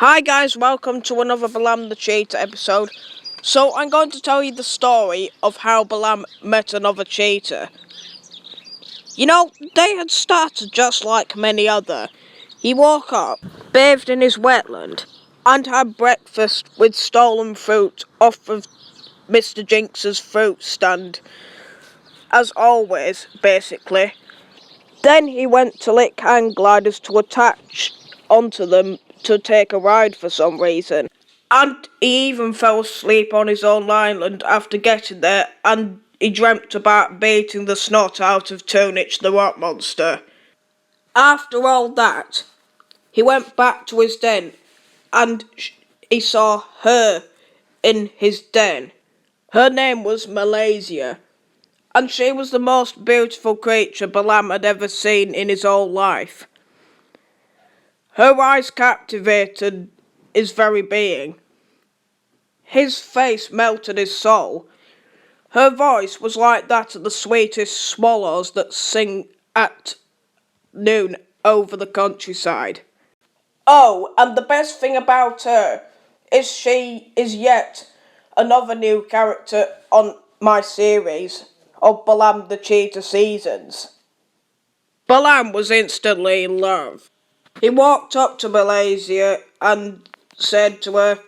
Hi guys, welcome to another Balam the cheetah episode. So I'm going to tell you the story of how Balam met another cheetah. You know, they had started just like many other. He woke up, bathed in his wetland, and had breakfast with stolen fruit off of Mr. Jinx's fruit stand. As always, basically. Then he went to lick hang gliders to attach onto them to take a ride for some reason. And he even fell asleep on his own island after getting there, and he dreamt about beating the snot out of Tunich the rock monster. After all that, he went back to his den, and he saw her in his den. Her name was Malaysia, and she was the most beautiful creature Balam had ever seen in his whole life. Her eyes captivated his very being. His face melted his soul. Her voice was like that of the sweetest swallows that sing at noon over the countryside. Oh, and the best thing about her is she is yet another new character on my series of Balam the Cheetah seasons. Balam was instantly in love. He walked up to Malaysia and said to her,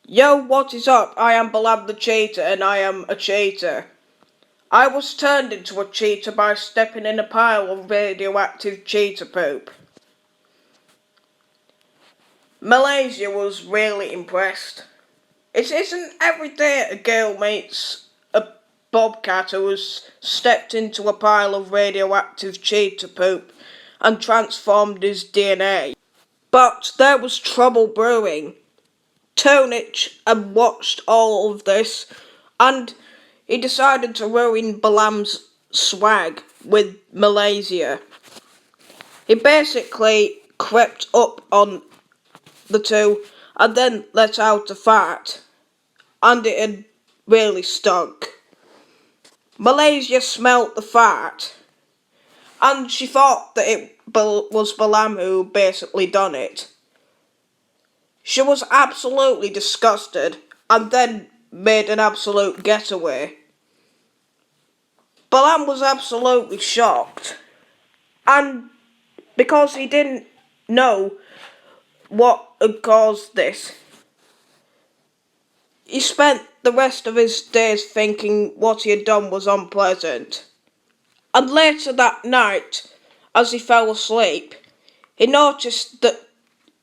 "Yo, what is up? I am Balam the cheetah and I am a cheetah. I was turned into a cheetah by stepping in a pile of radioactive cheetah poop." Malaysia was really impressed. It isn't every day a girl meets a bobcat who has stepped into a pile of radioactive cheetah poop and transformed his DNA. But there was trouble brewing. Tunich had watched all of this, and he decided to ruin Balam's swag with Malaysia. He basically crept up on the two and then let out a fart, and it had really stunk. Malaysia smelt the fart, and she thought that it was Balam who basically done it. She was absolutely disgusted and then made an absolute getaway. Balam was absolutely shocked, and because he didn't know what had caused this, he spent the rest of his days thinking what he had done was unpleasant. And later that night, as he fell asleep, he noticed that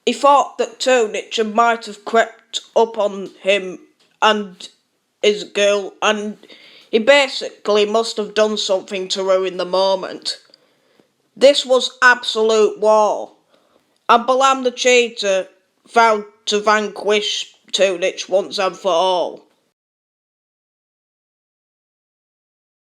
he thought that Tunich might have crept up on him and his girl, and he basically must have done something to ruin the moment. This was absolute war, and Balam the cheetah vowed to vanquish Tunich once and for all.